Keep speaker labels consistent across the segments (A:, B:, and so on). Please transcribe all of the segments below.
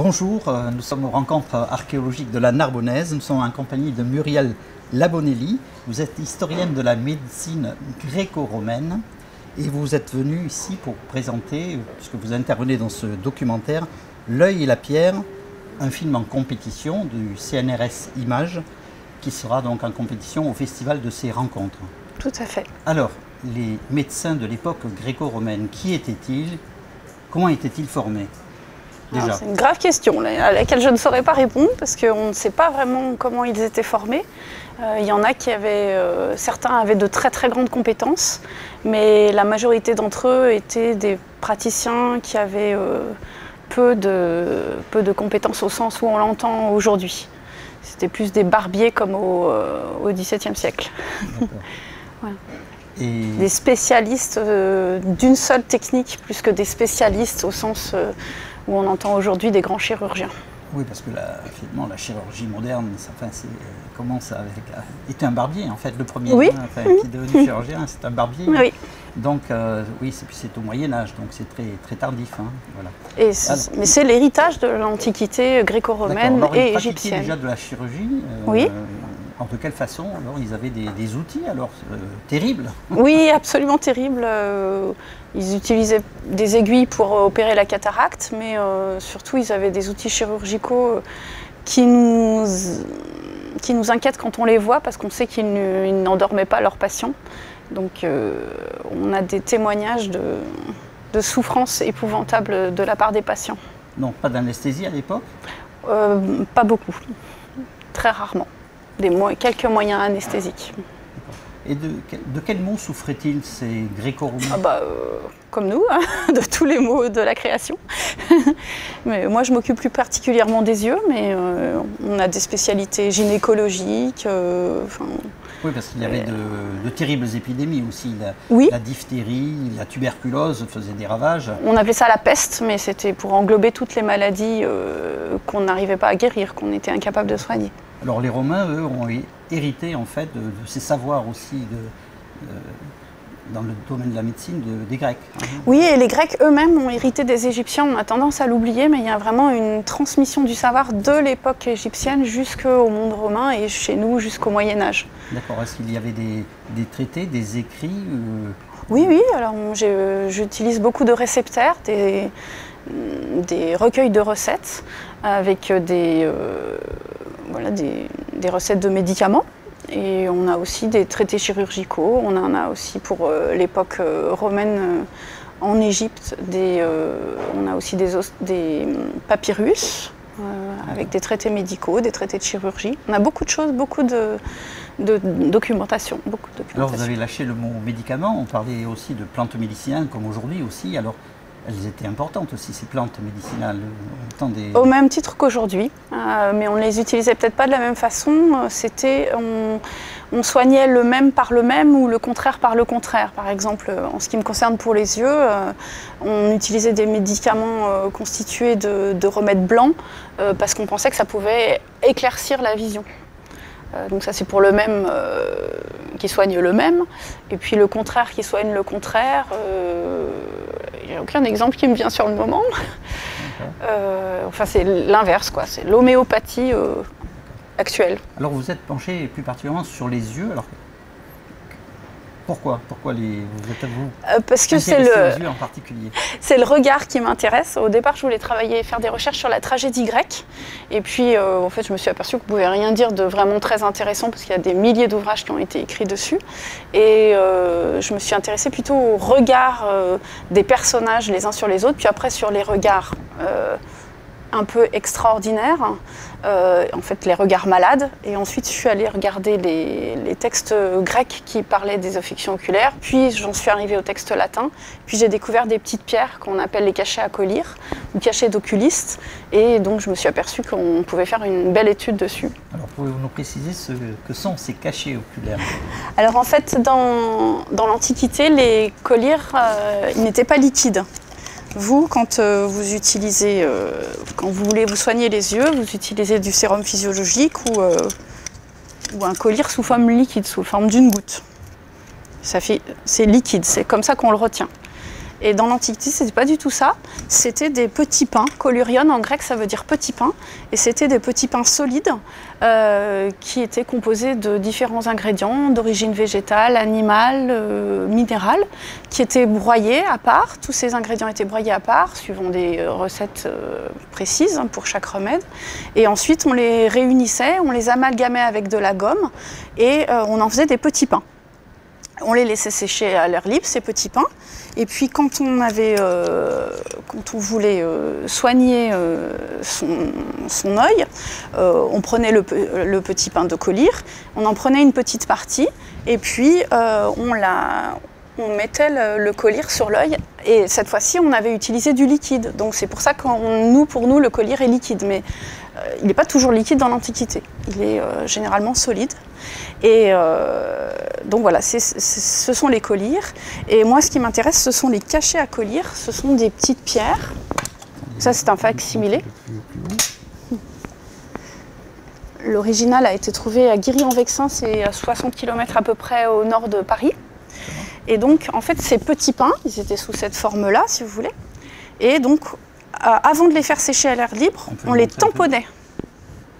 A: Bonjour, nous sommes aux rencontres archéologiques de la Narbonnaise. Nous sommes en compagnie de Muriel Labonelli. Vous êtes historienne de la médecine gréco-romaine et vous êtes venue ici pour présenter, puisque vous intervenez dans ce documentaire, L'œil et la pierre, un film en compétition du CNRS Images qui sera donc en compétition au Festival de ces rencontres.
B: Tout à fait.
A: Alors, les médecins de l'époque gréco-romaine, qui étaient-ils? Comment étaient-ils formés?
B: C'est une grave question à laquelle je ne saurais pas répondre parce qu'on ne sait pas vraiment comment ils étaient formés. Il y en a qui avaient, certains avaient de très très grandes compétences, mais la majorité d'entre eux étaient des praticiens qui avaient peu de compétences au sens où on l'entend aujourd'hui. C'était plus des barbiers comme au XVIIe siècle. Voilà.
A: Et...
B: Des spécialistes d'une seule technique plus que des spécialistes au sens où on entend aujourd'hui des grands chirurgiens.
A: Oui, parce que finalement, la chirurgie moderne, commence avec... était un barbier, en fait, le premier
B: oui.
A: Qui est devenu chirurgien, c'est un barbier.
B: Oui.
A: Donc, oui, c'est au Moyen-Âge, donc c'est très, très tardif. Hein, voilà.
B: Mais c'est l'héritage de l'Antiquité gréco-romaine et égyptienne.
A: Déjà de la chirurgie.
B: Oui.
A: De quelle façon? Alors, ils avaient des outils terribles.
B: Oui, absolument terribles. Ils utilisaient des aiguilles pour opérer la cataracte, mais surtout ils avaient des outils chirurgicaux qui nous inquiètent quand on les voit, parce qu'on sait qu'ils n'endormaient pas leurs patients. Donc on a des témoignages de souffrances épouvantables de la part des patients.
A: Donc pas d'anesthésie à l'époque?
B: Pas beaucoup, très rarement. Quelques moyens anesthésiques.
A: Et de quels maux souffraient-ils, ces gréco-romains?
B: Comme nous, hein, de tous les maux de la création. Mais moi, je m'occupe plus particulièrement des yeux, mais on a des spécialités gynécologiques.
A: Oui, parce qu'il y avait de terribles épidémies aussi. La diphtérie, la tuberculose faisaient des ravages.
B: On appelait ça la peste, mais c'était pour englober toutes les maladies qu'on n'arrivait pas à guérir, qu'on était incapable de soigner.
A: Alors les Romains, eux, ont hérité en fait de ces savoirs aussi dans le domaine de la médecine des Grecs.
B: Oui, et les Grecs eux-mêmes ont hérité des Égyptiens. On a tendance à l'oublier, mais il y a vraiment une transmission du savoir de l'époque égyptienne jusqu'au monde romain et chez nous jusqu'au Moyen-Âge.
A: D'accord. Est-ce qu'il y avait des traités, des écrits
B: Oui. Alors j'utilise beaucoup de réceptaires, des recueils de recettes avec des recettes de médicaments. Et on a aussi des traités chirurgicaux. On en a aussi pour l'époque romaine en Égypte. On a aussi des papyrus avec des traités médicaux, des traités de chirurgie. On a beaucoup de choses, beaucoup de documentation.
A: Alors vous avez lâché le mot médicament. On parlait aussi de plantes médicinales comme aujourd'hui aussi. Alors elles étaient importantes aussi, ces plantes médicinales.
B: Au même titre qu'aujourd'hui, mais on ne les utilisait peut-être pas de la même façon. On soignait le même par le même ou le contraire par le contraire. Par exemple, en ce qui me concerne pour les yeux, on utilisait des médicaments constitués de remèdes blancs parce qu'on pensait que ça pouvait éclaircir la vision. Donc ça c'est pour le même qui soigne le même, et puis le contraire qui soigne le contraire. Il n'y a aucun exemple qui me vient sur le moment. Enfin c'est l'inverse, quoi. C'est l'homéopathie actuelle.
A: Alors vous êtes penché plus particulièrement sur les yeux. Alors pourquoi vous êtes
B: parce que c'est
A: aux yeux en particulier?
B: C'est le regard qui m'intéresse. Au départ, je voulais faire des recherches sur la tragédie grecque. Et puis, en fait, je me suis aperçue que vous ne pouvez rien dire de vraiment très intéressant parce qu'il y a des milliers d'ouvrages qui ont été écrits dessus. Et je me suis intéressée plutôt au regard des personnages les uns sur les autres, puis après sur les regards un peu extraordinaires. En fait les regards malades, et ensuite je suis allée regarder les textes grecs qui parlaient des affections oculaires, puis j'en suis arrivée au texte latin, puis j'ai découvert des petites pierres qu'on appelle les cachets à collyre ou cachets d'oculistes, et donc je me suis aperçue qu'on pouvait faire une belle étude dessus.
A: Alors pouvez-vous nous préciser ce que sont ces cachets oculaires?
B: Alors en fait dans l'Antiquité, les collyres ils n'étaient pas liquides. Vous, quand vous utilisez, quand vous voulez vous soigner les yeux, vous utilisez du sérum physiologique ou un collyre sous forme liquide, sous forme d'une goutte. C'est liquide, c'est comme ça qu'on le retient. Et dans l'Antiquité, c'était pas du tout ça. C'était des petits pains. Colurion, en grec, ça veut dire petit pain. Et c'était des petits pains solides qui étaient composés de différents ingrédients d'origine végétale, animale, minérale, qui étaient broyés à part. Tous ces ingrédients étaient broyés à part, suivant des recettes précises pour chaque remède. Et ensuite, on les réunissait, on les amalgamait avec de la gomme et on en faisait des petits pains. On les laissait sécher à l'air libre, ces petits pains. Et puis quand on voulait soigner son œil, on prenait le petit pain de collyre, on en prenait une petite partie, et puis on mettait le collyre sur l'œil. Et cette fois-ci, on avait utilisé du liquide. Donc c'est pour ça que pour nous, le collyre est liquide. Mais il n'est pas toujours liquide dans l'Antiquité. Il est généralement solide. Et donc voilà, ce sont les collyres. Et moi, ce qui m'intéresse, ce sont les cachets à collyre. Ce sont des petites pierres. Ça, c'est un facsimilé. L'original a été trouvé à Guiry-en-Vexin, c'est à 60 km à peu près au nord de Paris. Et donc, en fait, ces petits pains, ils étaient sous cette forme-là, si vous voulez. Et donc, avant de les faire sécher à l'air libre, on les tamponnait.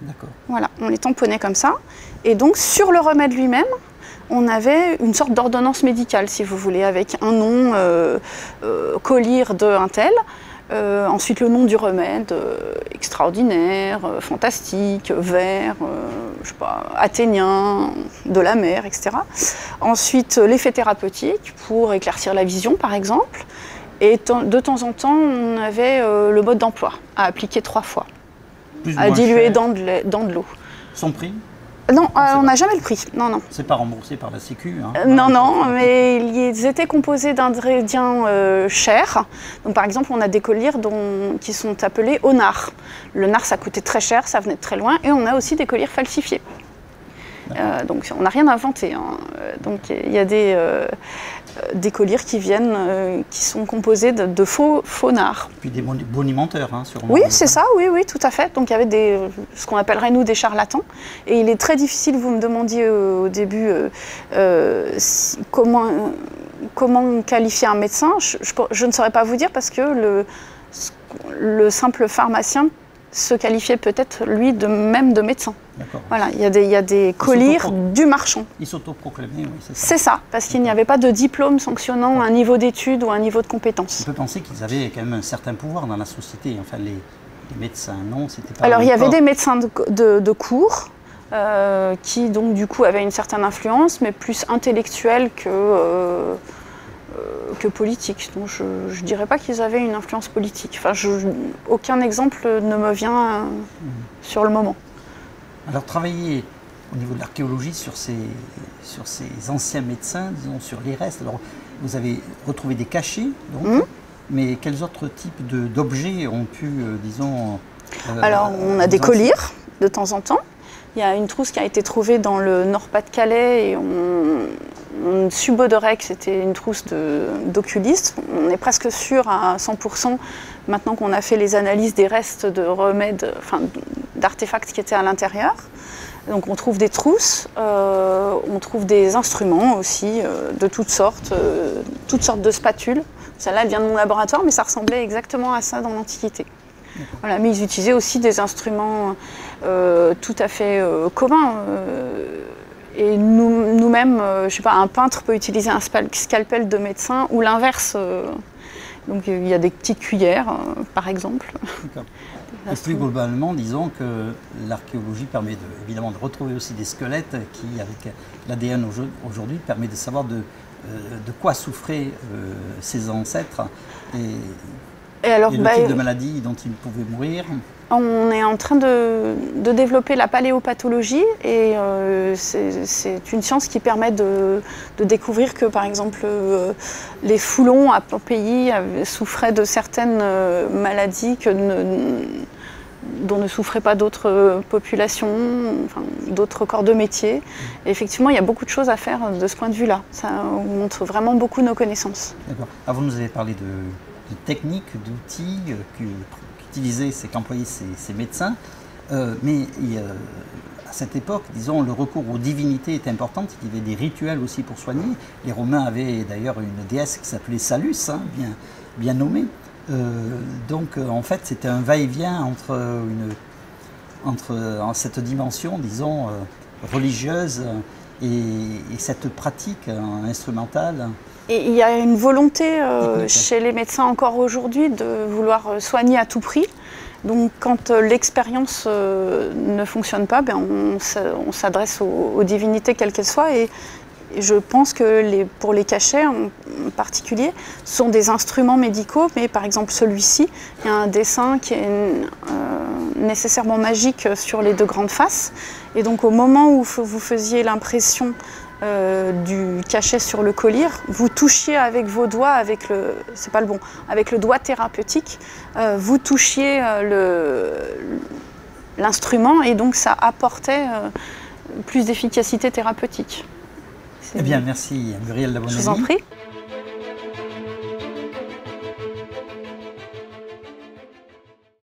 A: D'accord.
B: Voilà, on les tamponnait comme ça. Et donc, sur le remède lui-même, on avait une sorte d'ordonnance médicale, si vous voulez, avec un nom, collyre de un tel. Ensuite, le nom du remède, extraordinaire, fantastique, vert, je sais pas, athénien, de la mer, etc. Ensuite, l'effet thérapeutique pour éclaircir la vision, par exemple. Et de temps en temps, on avait le mode d'emploi à appliquer 3 fois, à diluer dans de l'eau.
A: Son prix?
B: Non, on n'a jamais le prix. Non, non.
A: C'est pas remboursé par la Sécu, hein.
B: Non, non, mais ils étaient composés d'ingrédients chers. Donc, par exemple, on a des collyres qui sont appelés au nard. Le nard, ça coûtait très cher, ça venait de très loin. Et on a aussi des collyres falsifiés. Donc, on n'a rien inventé, hein. Donc, il y a des collyres qui sont composés de faux nards.
A: Puis des bonimenteurs, hein, sûrement.
B: Oui, c'est ça, oui, oui, tout à fait. Donc il y avait ce qu'on appellerait nous des charlatans. Et il est très difficile, vous me demandiez au début comment qualifier un médecin. Je ne saurais pas vous dire parce que le simple pharmacien se qualifiait peut-être lui même de médecin. Voilà, il y a des collyres du marchand.
A: Ils s'autoproclamaient, oui, c'est ça.
B: C'est ça, parce qu'il n'y avait pas de diplôme sanctionnant un niveau d'études ou un niveau de compétence.
A: On peut penser qu'ils avaient quand même un certain pouvoir dans la société. Enfin, les médecins, non, c'était pas...
B: Alors, il y avait des médecins de cour qui, donc, du coup, avaient une certaine influence, mais plus intellectuelle que politique. Donc je ne dirais pas qu'ils avaient une influence politique. Enfin, aucun exemple ne me vient sur le moment.
A: Alors travailler au niveau de l'archéologie sur ces anciens médecins, disons sur les restes, alors vous avez retrouvé des cachets, donc, mais quels autres types d'objets ont pu, disons...
B: alors on a des collyres de temps en temps. Il y a une trousse qui a été trouvée dans le Nord-Pas-de-Calais et on subodorait que c'était une trousse d'oculistes. On est presque sûr à 100% maintenant qu'on a fait les analyses des restes de remèdes, enfin d'artefacts qui étaient à l'intérieur. Donc on trouve des trousses, on trouve des instruments aussi de toutes sortes de spatules. Celle-là, elle vient de mon laboratoire, mais ça ressemblait exactement à ça dans l'Antiquité. Voilà, mais ils utilisaient aussi des instruments tout à fait communs. Et nous-mêmes, je sais pas, un peintre peut utiliser un scalpel de médecin ou l'inverse. Donc il y a des petites cuillères, par exemple.
A: Et plus globalement, disons que l'archéologie permet évidemment de retrouver aussi des squelettes qui, avec l'ADN aujourd'hui, permet de savoir de quoi souffraient ses ancêtres et le type de maladie dont ils pouvaient mourir.
B: On est en train de développer la paléopathologie et c'est une science qui permet de découvrir que, par exemple, les Foulons à Pompéi souffraient de certaines maladies dont ne souffraient pas d'autres populations, enfin, d'autres corps de métier. Et effectivement, il y a beaucoup de choses à faire de ce point de vue-là. Ça montre vraiment beaucoup nos connaissances.
A: D'accord. Vous nous avez parlé de techniques, d'outils qu'employaient ces médecins, mais à cette époque, disons, le recours aux divinités était important. Il y avait des rituels aussi pour soigner. Les Romains avaient d'ailleurs une déesse qui s'appelait Salus, hein, bien nommée. Donc en fait, c'était un va-et-vient entre cette dimension, disons, religieuse et cette pratique instrumentale.
B: Et il y a une volonté chez les médecins encore aujourd'hui de vouloir soigner à tout prix. Donc quand l'expérience ne fonctionne pas, ben, on s'adresse aux divinités quelles qu'elles soient. Et je pense que pour les cachets en particulier, sont des instruments médicaux, mais par exemple celui-ci, il y a un dessin qui est nécessairement magique sur les deux grandes faces. Et donc au moment où vous faisiez l'impression du cachet sur le collier, vous touchiez avec vos doigts, c'est pas le bon, avec le doigt thérapeutique, vous touchiez l'instrument et donc ça apportait plus d'efficacité thérapeutique.
A: Eh bien, merci Muriel Labonnelli.
B: Je vous en prie.